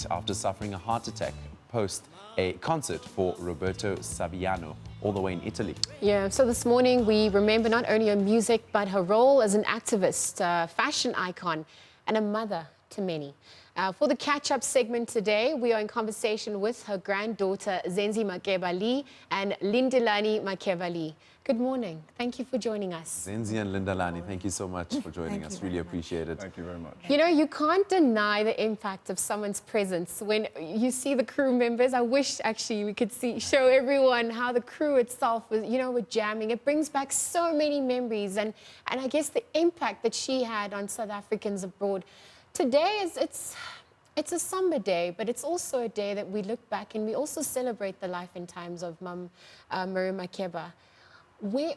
after suffering a heart attack post a concert for Roberto Saviano all the way in Italy. Yeah, so this morning we remember not only her music but her role as an activist, fashion icon and a mother to many. For the catch-up segment today, we are in conversation with her granddaughter Zenzi Makeba Lee and Lindelani Makeba Lee. Good morning. Thank you for joining us. Zenzi and Lindelani, thank you so much for joining us. Really appreciate it. Thank you very much. You know, you can't deny the impact of someone's presence. When you see the crew members, I wish actually we could show everyone how the crew itself was, were jamming. It brings back so many memories and I guess the impact that she had on South Africans abroad. Today it's a somber day, but it's also a day that we look back and we also celebrate the life and times of Mum Miriam Makeba.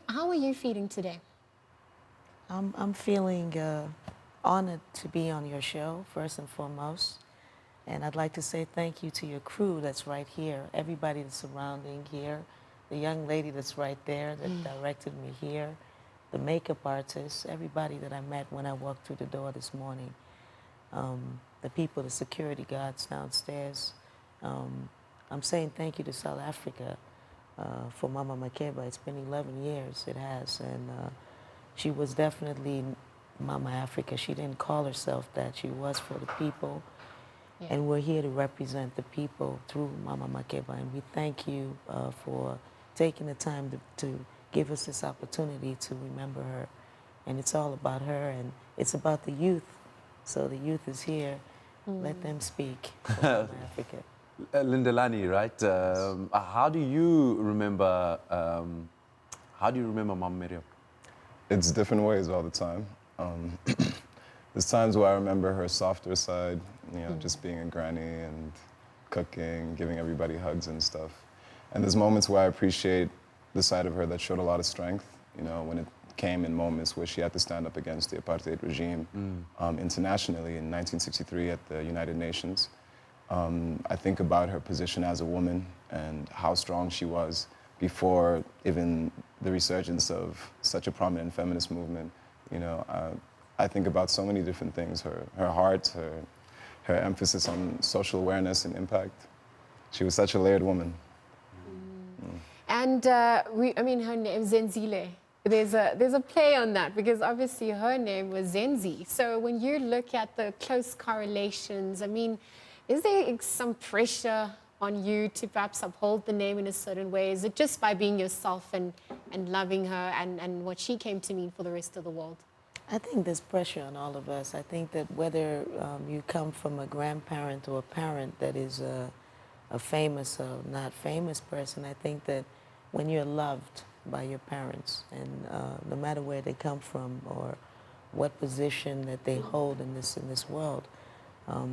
How are you feeling today? I'm feeling honored to be on your show, first and foremost. And I'd like to say thank you to your crew that's right here, everybody that's surrounding here, the young lady that's right there that directed me here, the makeup artist, everybody that I met when I walked through the door this morning, the people, the security guards downstairs. I'm saying thank you to South Africa for Mama Makeba. It's been 11 years, it has, and she was definitely Mama Africa. She didn't call herself that. She was for the people. Yeah. And we're here to represent the people through Mama Makeba. And we thank you for taking the time to give us this opportunity to remember her. And it's all about her, and it's about the youth. So the youth is here. Let them speak for Mama Africa. Lindelani, right? How do you remember Mom Miriam? It's different ways all the time. There's times where I remember her softer side, just being a granny and cooking, giving everybody hugs and stuff. And there's moments where I appreciate the side of her that showed a lot of strength, when it came in moments where she had to stand up against the apartheid regime internationally in 1963 at the United Nations. I think about her position as a woman and how strong she was before even the resurgence of such a prominent feminist movement. I think about so many different things, her heart, her emphasis on social awareness and impact. She was such a layered woman. And her name Zenzile. There's a play on that because obviously her name was Zenzi. So when you look at the close correlations, is there some pressure on you to perhaps uphold the name in a certain way? Is it just by being yourself and loving her and what she came to mean for the rest of the world? I think there's pressure on all of us. I think that whether you come from a grandparent or a parent that is a famous or not famous person, I think that when you're loved by your parents, and no matter where they come from or what position that they hold in this world,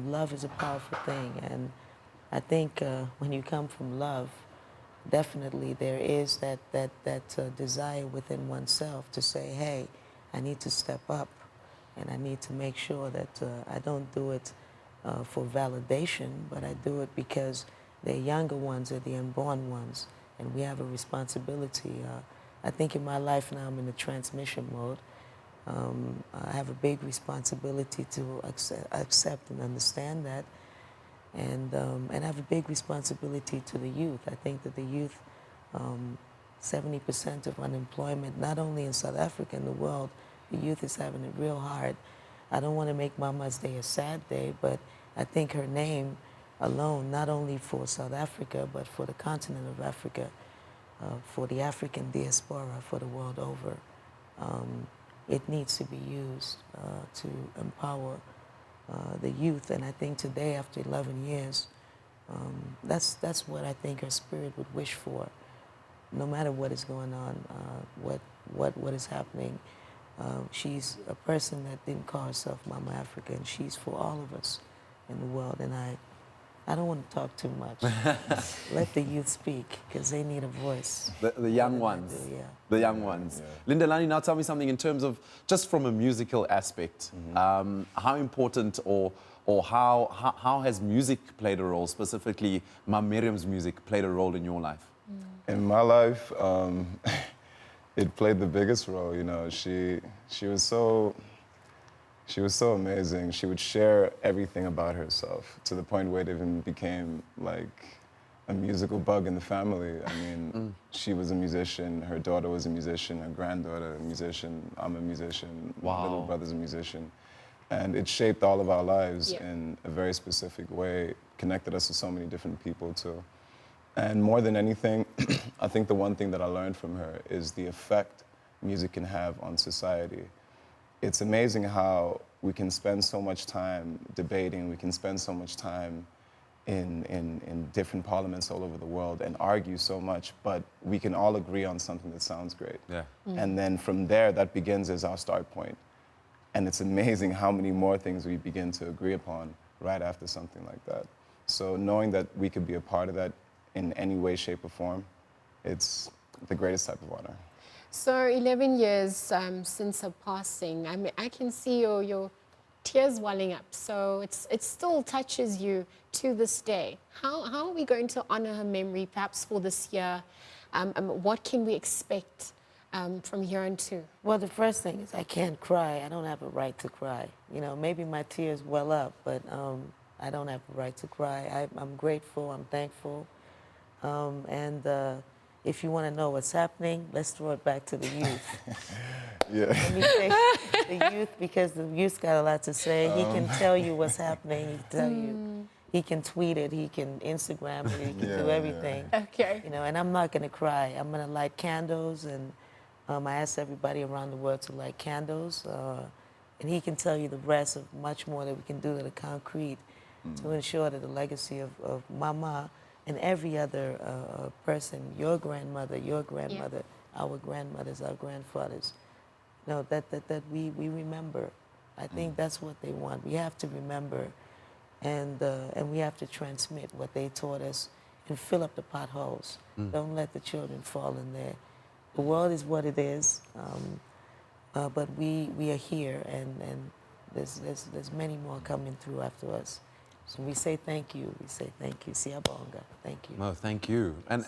love is a powerful thing. And I think when you come from love, definitely there is that desire within oneself to say, hey, I need to step up and I need to make sure that I don't do it for validation, but I do it because they're younger ones, they're the unborn ones, and we have a responsibility. I think in my life now I'm in a transmission mode. I have a big responsibility to accept and understand that, and I have a big responsibility to the youth. I think that the youth, 70% of unemployment, not only in South Africa, in the world, the youth is having it real hard. I don't want to make Mama's Day a sad day, but I think her name alone, not only for South Africa, but for the continent of Africa, for the African diaspora, for the world over, it needs to be used to empower the youth. And I think today, after 11 years, that's what I think her spirit would wish for. No matter what is going on, what is happening, she's a person that didn't call herself Mama Africa, and she's for all of us in the world. And I don't want to talk too much. Let the youth speak, because they need a voice. The young ones. Yeah. The young ones. Yeah. Lindelani, now tell me something in terms of, just from a musical aspect, how important or how has music played a role, specifically Mum Miriam's music played a role in your life? In my life, it played the biggest role. She was so She was so amazing. She would share everything about herself to the point where it even became like a musical bug in the family. I mean, she was a musician, her daughter was a musician, her granddaughter a musician, I'm a musician, my little Wow. brother's a musician. And it shaped all of our lives Yeah. in a very specific way, connected us to so many different people too. And more than anything, I think the one thing that I learned from her is the effect music can have on society. It's amazing how we can spend so much time debating, we can spend so much time in different parliaments all over the world and argue so much, but we can all agree on something that sounds great. Yeah. And then from there, that begins as our start point. And it's amazing how many more things we begin to agree upon right after something like that. So knowing that we could be a part of that in any way, shape, or form, it's the greatest type of honor. So 11 years since her passing, I mean, I can see your tears welling up. So it still touches you to this day. How are we going to honor her memory, perhaps for this year? What can we expect from here on to? Well, the first thing is I can't cry. I don't have a right to cry. You know, maybe my tears well up, but I don't have a right to cry. I'm grateful. I'm thankful. If you want to know what's happening, let's throw it back to the youth. Yeah. Let me say the youth, because the youth's got a lot to say. He can tell you what's happening. He can tell you. He can tweet it. He can Instagram it. He can Yeah, do yeah. everything. Okay. You know, and I'm not going to cry. I'm going to light candles, and I ask everybody around the world to light candles. And he can tell you the rest of much more that we can do to the concrete to ensure that the legacy of Mama and every other person, your grandmother, our grandmothers, our grandfathers, you know, that we remember. I think that's what they want. We have to remember, and we have to transmit what they taught us and fill up the potholes. Don't let the children fall in there. The world is what it is, but we are here, and there's many more coming through after us. So we say thank you. We say thank you. Siyabonga. Thank you. No, thank you. And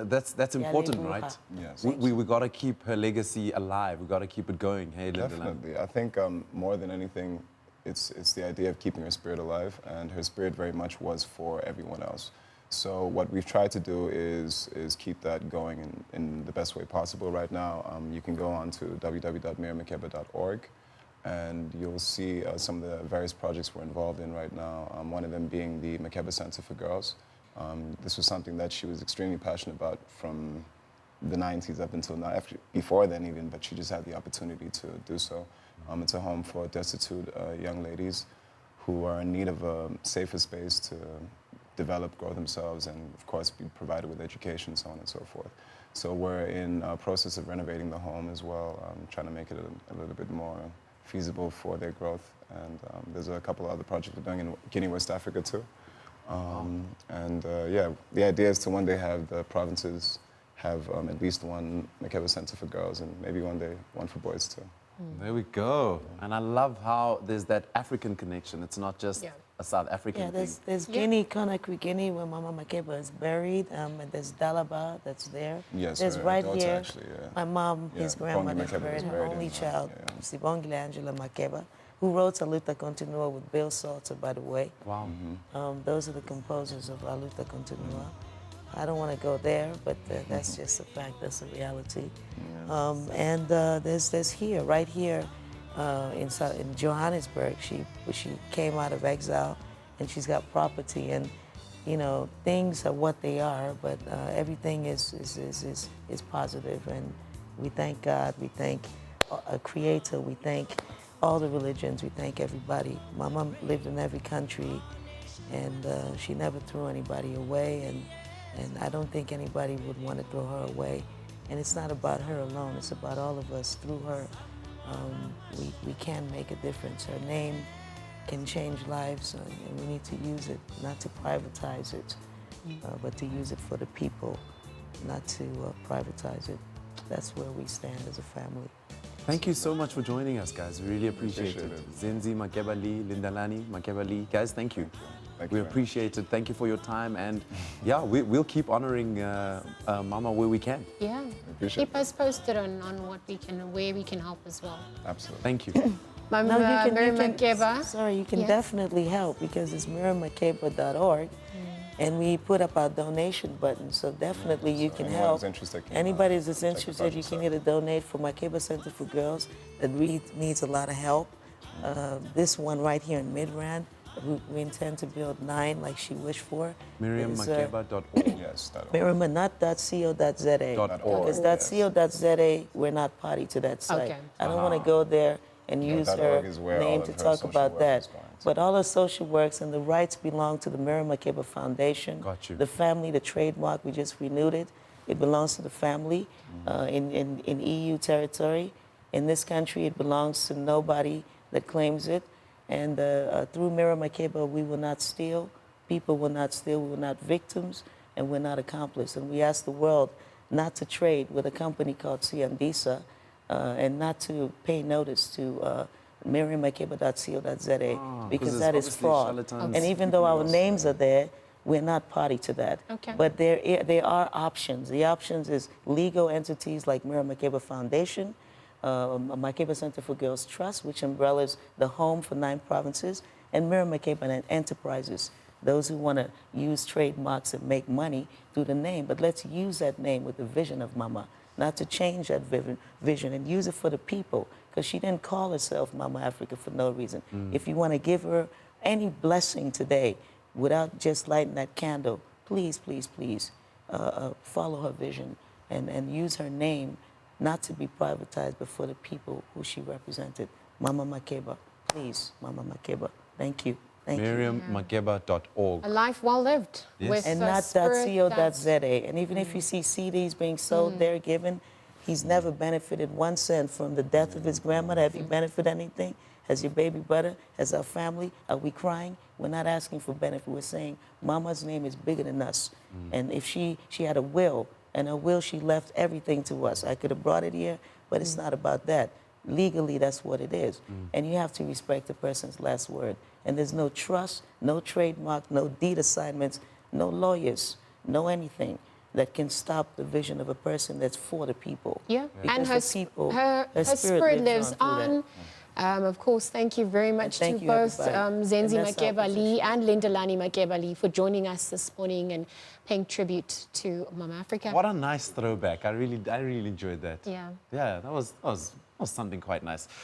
that's important, Yalibuha. right? Yes. We got to keep her legacy alive. We got to keep it going. Hey, Lindelani. Definitely. I think more than anything, it's the idea of keeping her spirit alive, and her spirit very much was for everyone else. So what we've tried to do is keep that going in the best way possible right now. You can go on to www.miriammakeba.org, and you'll see some of the various projects we're involved in right now, one of them being the Makeba Center for Girls. This was something that she was extremely passionate about from the 90s up until now, before then even, but she just had the opportunity to do so. It's a home for destitute young ladies who are in need of a safer space to develop, grow themselves, and of course be provided with education, so on and so forth. So we're in a process of renovating the home as well, trying to make it a little bit more feasible for their growth. And there's a couple of other projects we're doing in Guinea, West Africa too. Yeah, the idea is to one day have the provinces have at least one Makeba Center for girls, and maybe one day one for boys too. There we go. And I love how there's that African connection. It's not just Yeah. a South African Yeah, thing. there's Guinea, Conakry, Guinea, where Mama Makeba is buried, and there's Dalaba that's there. Yes, there's her right daughter here. actually, yeah. My mom, Yeah, his Bongi grandmother, is Makeba buried, is her buried only in, child, yeah. Sibongile Angela Makeba, who wrote Aluta Continua with Bill Salter, by the way. Wow. Those are the composers of Aluta Continua. I don't want to go there, but that's just a fact. That's a reality. There's here, right here, in Johannesburg. She came out of exile, and she's got property, and you know things are what they are, but everything is positive, and we thank God. We thank a Creator. We thank all the religions. We thank everybody. My mom lived in every country, and she never threw anybody away, and I don't think anybody would want to throw her away. And it's not about her alone, it's about all of us. Through her, we can make a difference. Her name can change lives, and we need to use it, not to privatize it, but to use it for the people, not to privatize it. That's where we stand as a family. Thank you so much for joining us, guys. We really appreciate Appreciate it. it. Zinzi, Makeba Lee, Lindelani, Makeba Lee. Guys, thank you. Thank We you very appreciate it. Thank you for your time. And yeah, we'll keep honoring Mama where we can. Yeah. Appreciate Keep us posted on what we can, where we can help as well. Absolutely. Thank you. Mama Miriam Makeba. Sorry, you can Yes. definitely help because it's miriammakeba.org. And we put up our donation button, so definitely you can anyone help. who's interested can, Anybody that's check the interested, you budget can site. either donate for Makeba Center for Girls that really needs a lot of help. This one right here in Midrand, we intend to build 9 like she wished for. MiriamMakeba.org. Yes, that'll Remember, not .co.za. .org. Because .co.za, we're not party to that site. Okay. I don't want to go there and use .org her is where all name of to her talk social about work that. is going to. But all her social works and the rights belong to the Miriam Makeba Foundation. Got you. The family, the trademark, we just renewed it. It belongs to the family in EU territory. In this country, it belongs to nobody that claims it. And through Miriam Makeba, we will not steal. People will not steal. We are not victims, and we're not accomplices. And we ask the world not to trade with a company called Ciandisa and not to pay notice to miriammakeba.co.za because that is there's fraud. obviously charlatans, And even though our names are there, we're not party to that. Okay. But there are options. The options is legal entities like Miriam Makeba Foundation, Makeba Center for Girls Trust, which umbrellas the home for 9 provinces, and Miriam Makeba Enterprises, those who want to use trademarks and make money through the name. But let's use that name with the vision of Mama, not to change that vision and use it for the people, because she didn't call herself Mama Africa for no reason. If you want to give her any blessing today without just lighting that candle, please, please, please follow her vision and use her name not to be privatized, but for the people who she represented. Mama Makeba, please, Mama Makeba. Thank you. Thank you. MiriamMakeba.org. A life well lived. Yes. With And a not spirit .co.za. And even if you see CDs being sold there, given, he's never benefited 1 cent from the death of his grandmother. Have you benefited anything? Has your baby brother? Has our family? Are we crying? We're not asking for benefit. We're saying Mama's name is bigger than us. And if she had a will, and her will, she left everything to us. I could have brought it here, but it's not about that. Legally, that's what it is. And you have to respect the person's last word. And there's no trust, no trademark, no deed assignments, no lawyers, no anything that can stop the vision of a person that's for the people. Yeah, Because and the people, her spirit lives through that. on. Of course, thank you very much thank to you, both everybody. Zenzi And that's our Makeba Lee position. and Lindelani Makeba Lee for joining us this morning and paying tribute to Mama Africa. What a nice throwback. I really enjoyed that. Yeah. Yeah, that was something quite nice.